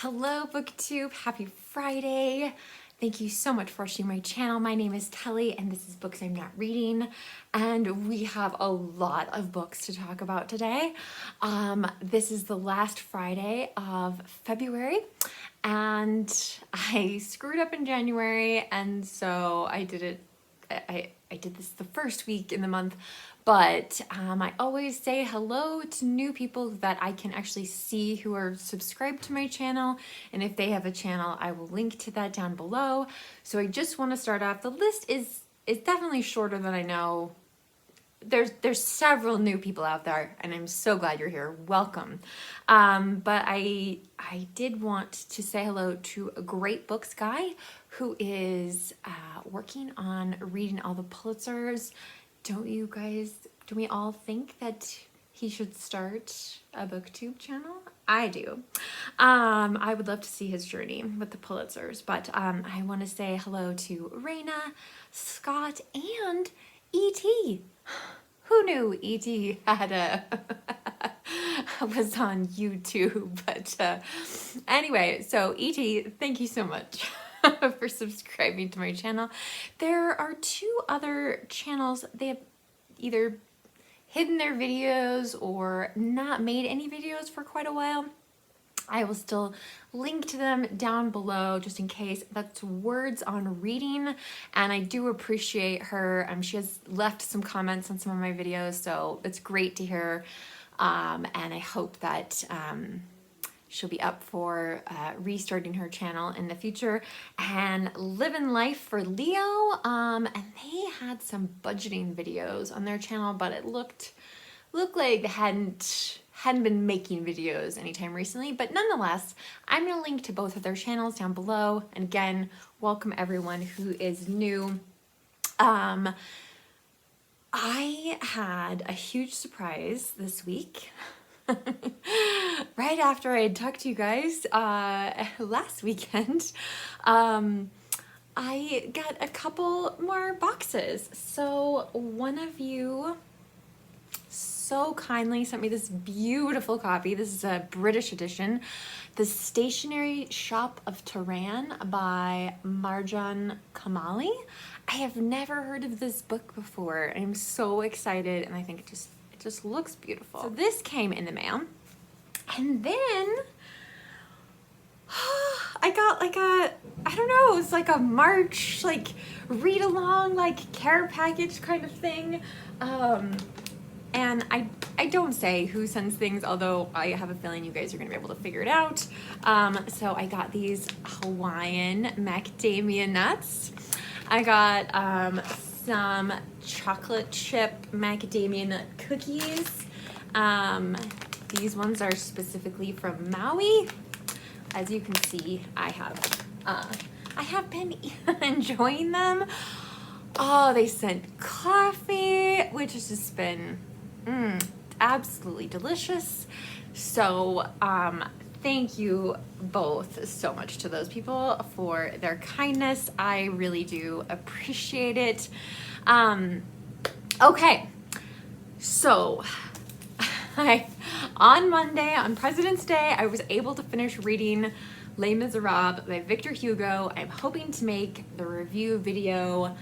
Hello Booktube, happy Friday. Thank you so much for watching my channel. My name is Kelly and this is Books I'm Not Reading, and we have a lot of books to talk about today. This is the last Friday of February and I screwed up in January, and so I did this the first week in the month, but I always say hello to new people that I can actually see who are subscribed to my channel, and if they have a channel, I will link to that down below. So I just want to start off. The list is definitely shorter than I know. There's several new people out there, and I'm so glad you're here. Welcome. But I did want to say hello to a great books guy who is working on reading all the Pulitzers. Don't we all think that he should start a Booktube channel? I do. I would love to see his journey with the Pulitzers, but I want to say hello to Raina, Scott, and E.T. Who knew E.T. had was on YouTube? But anyway, so E.T., thank you so much for subscribing to my channel. There are two other channels. They have either hidden their videos or not made any videos for quite a while. I will still link to them down below just in case. That's Words on Reading, and I do appreciate her. She has left some comments on some of my videos, so it's great to hear, and I hope that she'll be up for restarting her channel in the future. And Living Life for Leo, and they had some budgeting videos on their channel, but it looked like they hadn't been making videos anytime recently. But nonetheless, I'm gonna link to both of their channels down below. And again, welcome everyone who is new. I had a huge surprise this week. Right after I had talked to you guys last weekend, I got a couple more boxes. So one of you so kindly sent me this beautiful copy. This is a British edition, The Stationery Shop of Turan by Margolyes. I have never heard of this book before. I'm so excited, and I think it just looks beautiful. So this came in the mail, and then I got like I don't know, it's like a March, like read along, like care package kind of thing. And I don't say who sends things, although I have a feeling you guys are gonna be able to figure it out. So I got these Hawaiian macadamia nuts. I got some chocolate chip macadamia nut cookies. These ones are specifically from Maui. As you can see, I have been enjoying them. Oh, they sent coffee, which has just been absolutely delicious. So thank you both so much to those people for their kindness. I really do appreciate it. Okay, so on Monday, on President's Day, I was able to finish reading Les Miserables by Victor Hugo. I'm hoping to make the review video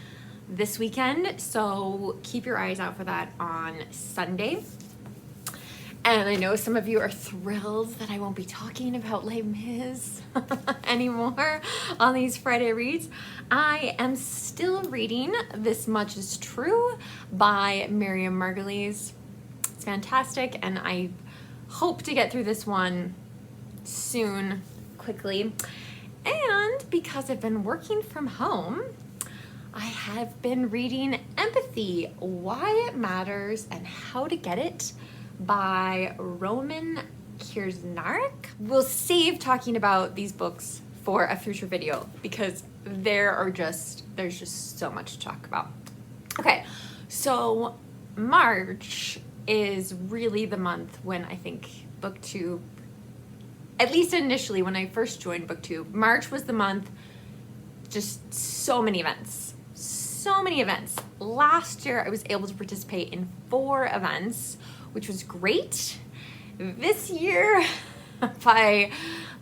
this weekend, so keep your eyes out for that on Sunday. And I know some of you are thrilled that I won't be talking about Les Mis anymore on these Friday reads. I am still reading This Much Is True by Miriam Margolyes. It's fantastic, and I hope to get through this one soon, quickly. And because I've been working from home, I have been reading Empathy, Why It Matters and How to Get It by Roman Krznaric. We'll save talking about these books for a future video because there's just so much to talk about. Okay, so March is really the month when I think Booktube, at least initially when I first joined Booktube, March was the month, just so many events. So many events. Last year I was able to participate in 4 events, which was great. This year, by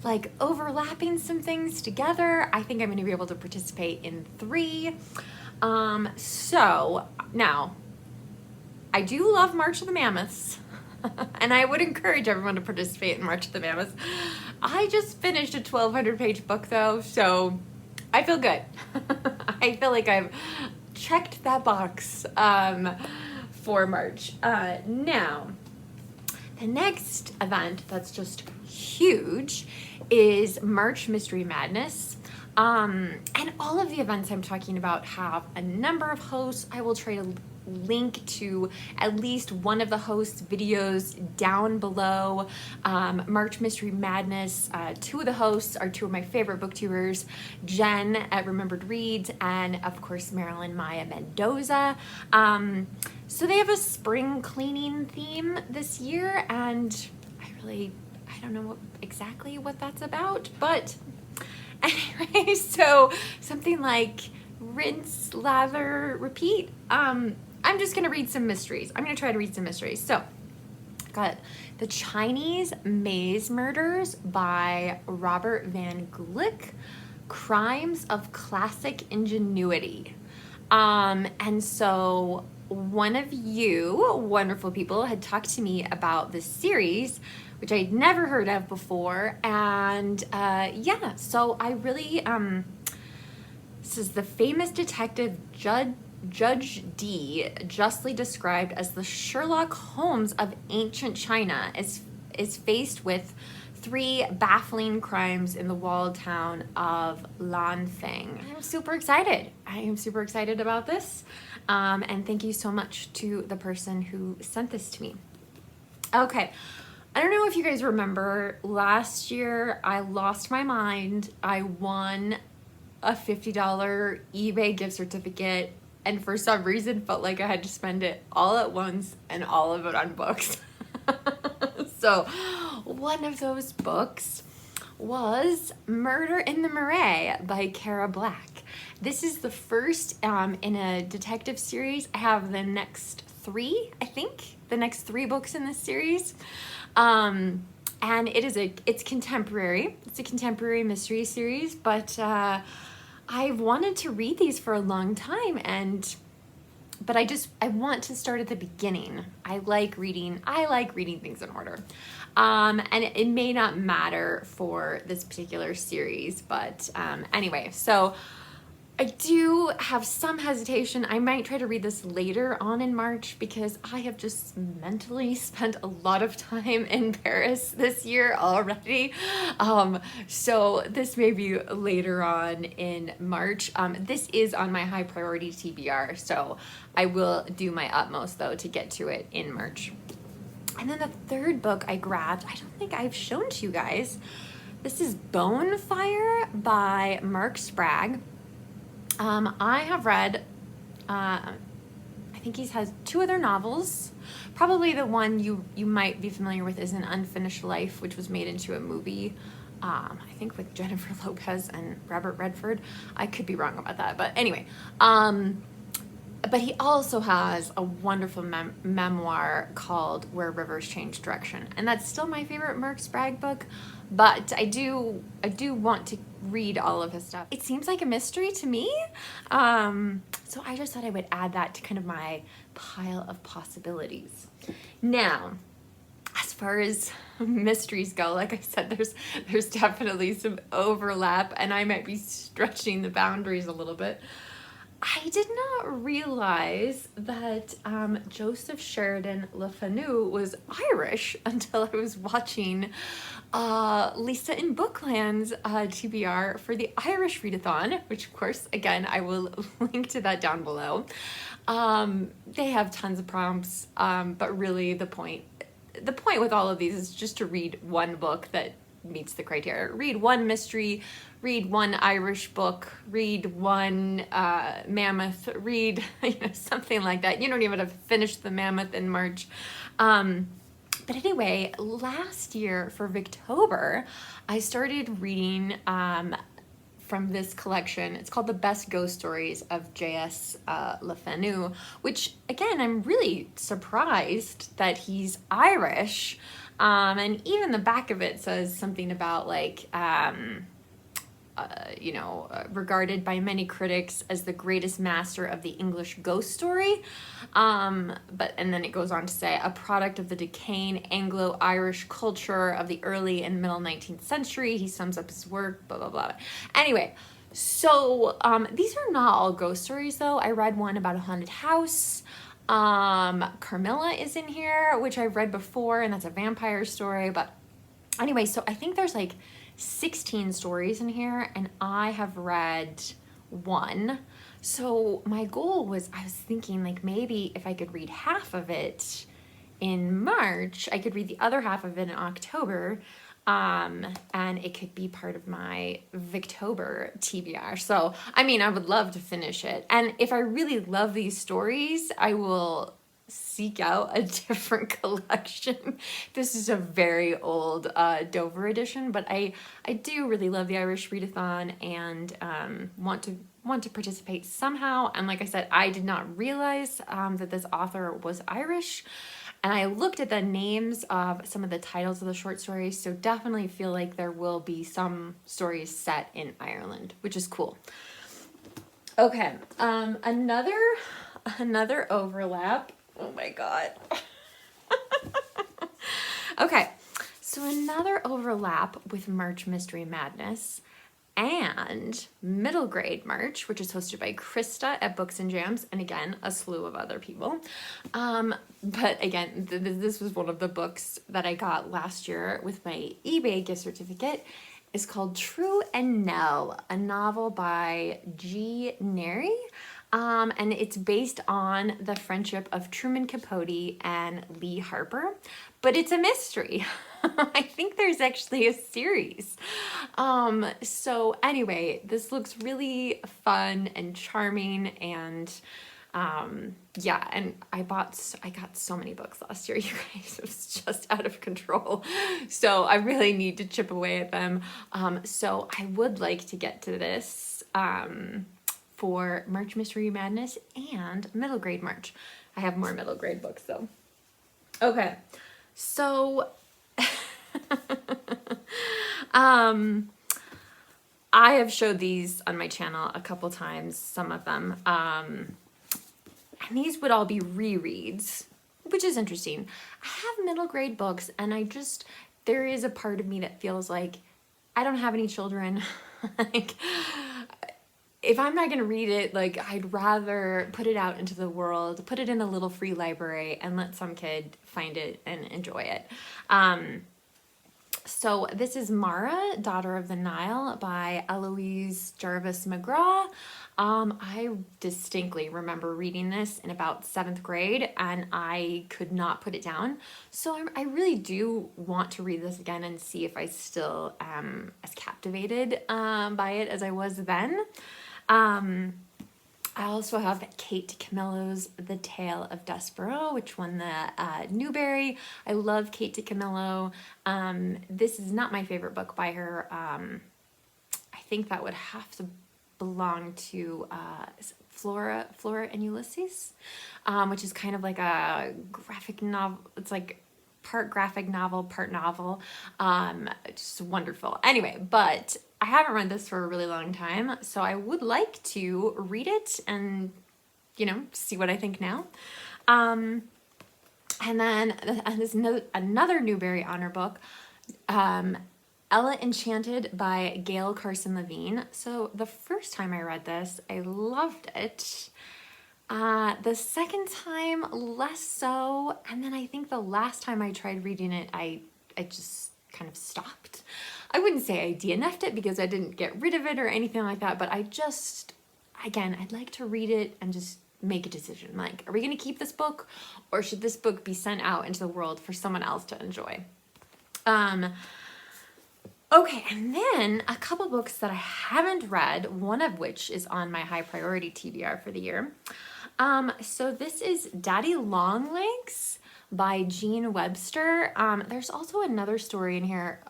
like overlapping some things together. I think I'm going to be able to participate in 3. So now I do love March of the Mammoths. And I would encourage everyone to participate in March of the Mammoths. I just finished a 1,200 page book though, so I feel good. I feel like I've checked that box for March. Now, the next event that's just huge is March Mystery Madness. And all of the events I'm talking about have a number of hosts. I will try to link to at least one of the hosts' videos down below. March Mystery Madness, 2 of the hosts are 2 of my favorite booktubers, Jen at Remembered Reads and of course Marilyn Maya Mendoza. So they have a spring cleaning theme this year, and I don't know exactly what that's about, but anyway, so something like rinse, lather, repeat. I'm just gonna read some mysteries. I'm gonna try to read some mysteries. So, got The Chinese Maze Murders by Robert Van Gulik, Crimes of Classic Ingenuity. And so one of you wonderful people had talked to me about this series, which I'd never heard of before. And yeah, so I really, this is the famous detective Judge Dee, justly described as the Sherlock Holmes of ancient China, is faced with 3 baffling crimes in the walled town of Lanfeng. I'm super excited. I am super excited about this. And thank you so much to the person who sent this to me. Okay. I don't know if you guys remember, last year I lost my mind. I won a $50 eBay gift certificate, and for some reason felt like I had to spend it all at once and all of it on books. So one of those books was Murder in the Marais by Cara Black. This is the first in a detective series. I have the next 3, I think, the next 3 books in this series. And it's contemporary. It's a contemporary mystery series, but I've wanted to read these for a long time, but I want to start at the beginning. I like reading things in order. And it may not matter for this particular series, but anyway, so I do have some hesitation. I might try to read this later on in March because I have just mentally spent a lot of time in Paris this year already. So this may be later on in March. This is on my high priority TBR, so I will do my utmost though to get to it in March. And then the third book I grabbed, I don't think I've shown to you guys. This is Bonefire by Mark Spragg. I have read, I think he has 2 other novels. Probably the one you might be familiar with is An Unfinished Life, which was made into a movie, I think with Jennifer Lopez and Robert Redford. I could be wrong about that, but anyway. But he also has a wonderful memoir called Where Rivers Change Direction. And that's still my favorite Mark Spragg book, but I do want to read all of his stuff. It seems like a mystery to me. So I just thought I would add that to kind of my pile of possibilities. Now, as far as mysteries go, like I said, there's definitely some overlap, and I might be stretching the boundaries a little bit. I did not realize that Joseph Sheridan Le Fanu was Irish until I was watching lisainbookland's TBR for the Irish Readathon, which of course, again, I will link to that down below. They have tons of prompts, but really the point with all of these is just to read one book that meets the criteria. Read one mystery, read one Irish book, read one Mammoth, read something like that. You don't even have to finish the Mammoth in March. But anyway, last year for Booktober, I started reading from this collection. It's called The Best Ghost Stories of J.S. Le Fanu, which again, I'm really surprised that he's Irish. And even the back of it says something about like, regarded by many critics as the greatest master of the English ghost story. And then it goes on to say, a product of the decaying Anglo-Irish culture of the early and middle 19th century. He sums up his work, blah, blah, blah. Anyway, so these are not all ghost stories, though. I read one about a haunted house. Carmilla is in here, which I've read before, and that's a vampire story. But anyway, so I think there's like 16 stories in here, and I have read one. So my goal was, I was thinking like maybe if I could read half of it in March, I could read the other half of it in October, and it could be part of my Victober TBR. So, I mean, I would love to finish it. And if I really love these stories, I will seek out a different collection. This is a very old Dover edition, but I do really love the Irish Readathon and want to participate somehow. And like I said, I did not realize that this author was Irish. And I looked at the names of some of the titles of the short stories, so definitely feel like there will be some stories set in Ireland, which is cool. Okay, another overlap. Oh my god. Okay, so another overlap with March Mystery Madness and Middle Grade March, which is hosted by Krista at Books and Jams, and again, a slew of other people. But again, this was one of the books that I got last year with my eBay gift certificate. It's called True and Nell, a novel by Krznaric. And it's based on the friendship of Truman Capote and Lee Harper, but it's a mystery. I think there's actually a series. So anyway, this looks really fun and charming, and yeah, and I got so many books last year, you guys. It was just out of control. So I really need to chip away at them. So I would like to get to this for March Mystery Madness and Middle Grade March. I have more middle grade books though. Okay, so I have showed these on my channel a couple times, some of them, and these would all be rereads, which is interesting. I have middle grade books, and there is a part of me that feels like I don't have any children. Like, if I'm not going to read it, like, I'd rather put it out into the world, put it in a little free library, and let some kid find it and enjoy it. So this is Mara, Daughter of the Nile by Eloise Jarvis McGraw. I distinctly remember reading this in about 7th grade, and I could not put it down. So I really do want to read this again and see if I still am as captivated by it as I was then. I also have Kate DiCamillo's The Tale of Despereaux, which won the Newbery. I love Kate DiCamillo. This is not my favorite book by her. I think that would have to belong to Flora and Ulysses, which is kind of like a graphic novel. It's like part graphic novel, part novel. Just wonderful. Anyway, but I haven't read this for a really long time, so I would like to read it and, see what I think now. And then there's another Newbery Honor book, Ella Enchanted by Gail Carson Levine. So the first time I read this, I loved it. The second time, less so. And then I think the last time I tried reading it, I just kind of stopped. I wouldn't say I DNF'd it because I didn't get rid of it or anything like that, but I'd like to read it and just make a decision. Like, are we going to keep this book, or should this book be sent out into the world for someone else to enjoy? Okay, and then a couple books that I haven't read, one of which is on my high priority TBR for the year. So this is Daddy Longlegs by Jean Webster. There's also another story in here,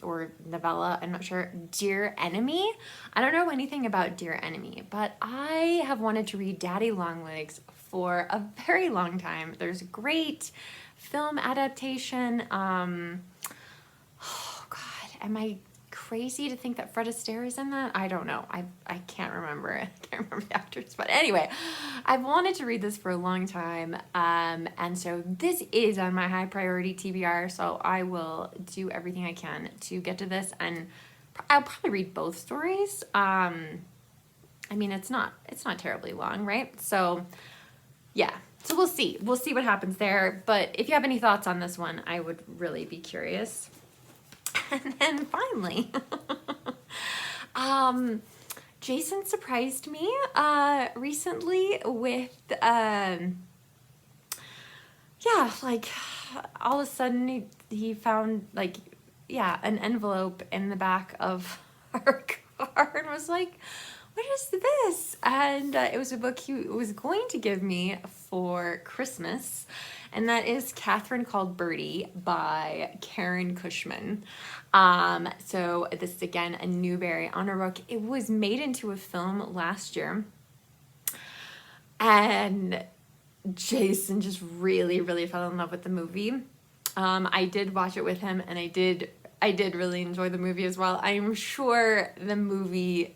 or novella, I'm not sure, Dear Enemy. I don't know anything about Dear Enemy, but I have wanted to read Daddy Longlegs for a very long time. There's great film adaptation. Oh God, am I crazy to think that Fred Astaire is in that? I don't know. I can't remember. I can't remember the actors. But anyway, I've wanted to read this for a long time. And so this is on my high priority TBR. So I will do everything I can to get to this. And I'll probably read both stories. I mean, it's not terribly long, right? So yeah. So we'll see. We'll see what happens there. But if you have any thoughts on this one, I would really be curious. And then finally, Jason surprised me recently with, yeah, like all of a sudden he found like, yeah, an envelope in the back of our car and was like, what is this? And it was a book he was going to give me for Christmas. And that is Catherine Called Birdie by Karen Cushman. So this is, again, a Newbery honor book. It was made into a film last year. And Jason just really, really fell in love with the movie. I did watch it with him, and I did really enjoy the movie as well. I'm sure the movie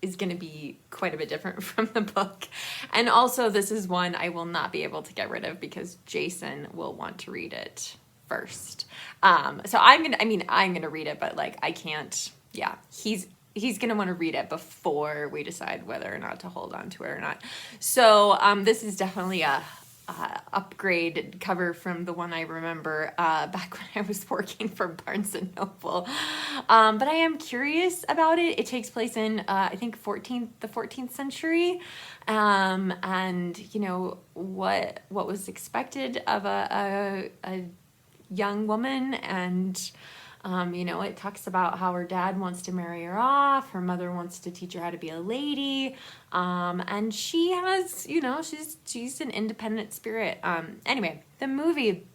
is going to be quite a bit different from the book. And also, this is one I will not be able to get rid of because Jason will want to read it first. So I'm going to read it, but like I can't, yeah, he's going to want to read it before we decide whether or not to hold on to it or not. So this is definitely a upgrade cover from the one I remember back when I was working for Barnes & Noble. But I am curious about it. It takes place in, I think, the 14th century. And, you know, what was expected of a young woman. And, you know, it talks about how her dad wants to marry her off. Her mother wants to teach her how to be a lady. And she has, you know, she's an independent spirit. Anyway, the movie,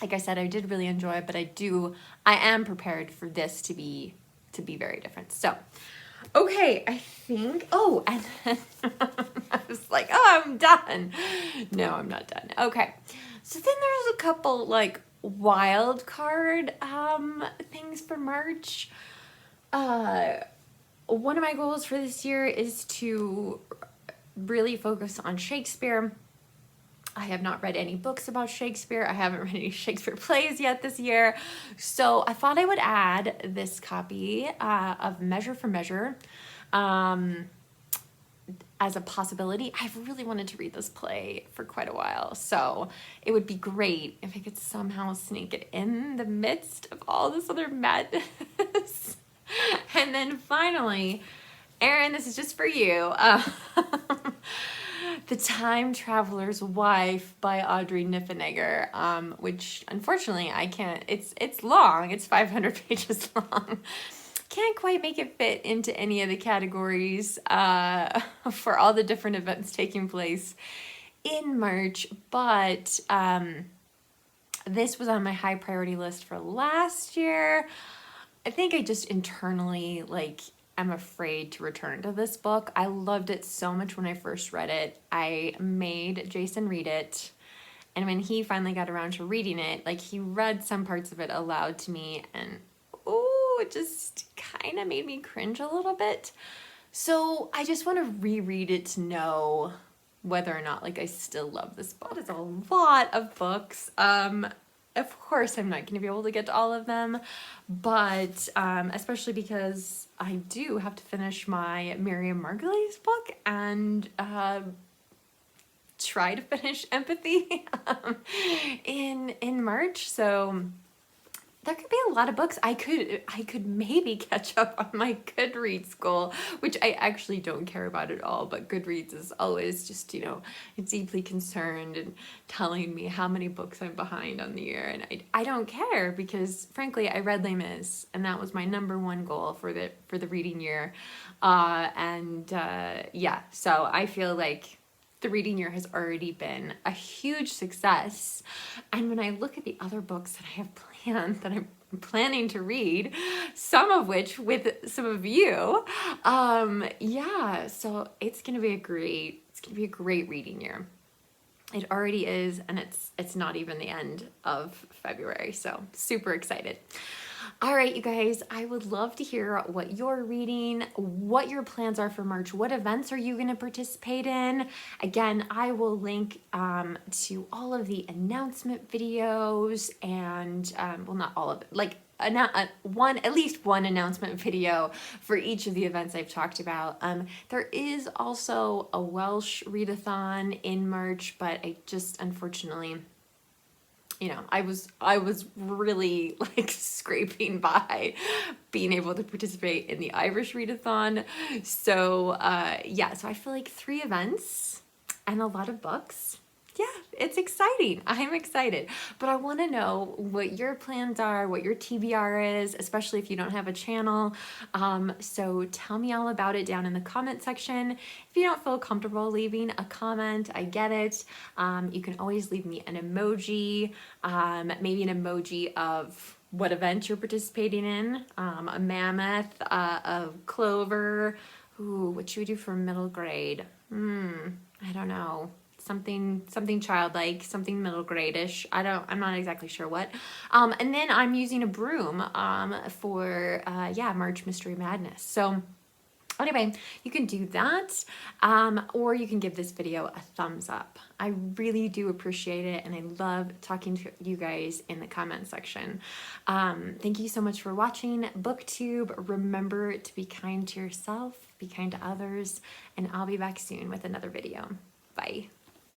like I said, I did really enjoy it, but I am prepared for this to be very different. So, okay, I think, and then I was like, oh, I'm done. No, I'm not done. Okay. So then there's a couple like wild card things for March. One of my goals for this year is to really focus on Shakespeare. I have not read any books about Shakespeare. I haven't read any Shakespeare plays yet this year. So I thought I would add this copy of Measure for Measure as a possibility. I've really wanted to read this play for quite a while. So it would be great if I could somehow sneak it in the midst of all this other madness. And then finally, Erin, this is just for you. The Time Traveler's Wife by Audrey Niffenegger, which unfortunately I can't, it's long, it's 500 pages long. Can't quite make it fit into any of the categories for all the different events taking place in March, but this was on my high priority list for last year. I think I just internally, like, I'm afraid to return to this book. I loved it so much when I first read it. I made Jason read it, and when he finally got around to reading it, like, he read some parts of it aloud to me, and it just kind of made me cringe a little bit. So I just want to reread it to know whether or not, like, I still love this book. It's a lot of books. Of course, I'm not going to be able to get to all of them, but especially because I do have to finish my Miriam Margolyes book and try to finish Empathy in March. So there could be a lot of books. I could maybe catch up on my Goodreads goal, which I actually don't care about at all, but Goodreads is always just, you know, deeply concerned and telling me how many books I'm behind on the year, and I don't care because, frankly, I read Les Mis, and that was my #1 goal for the reading year, yeah, so I feel like the reading year has already been a huge success, and when I look at the other books that I have planned, that I'm planning to read, some of which with some of you, yeah, so it's gonna be a great reading year. It already is, and it's not even the end of February, so super excited. All right, you guys, I would love to hear what you're reading, what your plans are for March. What events are you going to participate in? Again, I will link to all of the announcement videos and, well, not all of it, like at least one announcement video for each of the events I've talked about. There is also a Welsh readathon in March, but I just unfortunately, you know, I was really like scraping by being able to participate in the Irish readathon. So yeah, so I feel like 3 events and a lot of books. Yeah, it's exciting. I'm excited. But I want to know what your plans are, what your TBR is, especially if you don't have a channel. So tell me all about it down in the comment section. If you don't feel comfortable leaving a comment, I get it. You can always leave me an emoji, maybe an emoji of what event you're participating in, a mammoth, a clover. Ooh, what should we do for middle grade? I don't know. Something childlike, something middle grade-ish. I'm not exactly sure what. And then I'm using a broom for yeah, March Mystery Madness. So anyway, you can do that, or you can give this video a thumbs up. I really do appreciate it, and I love talking to you guys in the comment section. Thank you so much for watching Booktube. Remember to be kind to yourself, be kind to others, and I'll be back soon with another video. Bye.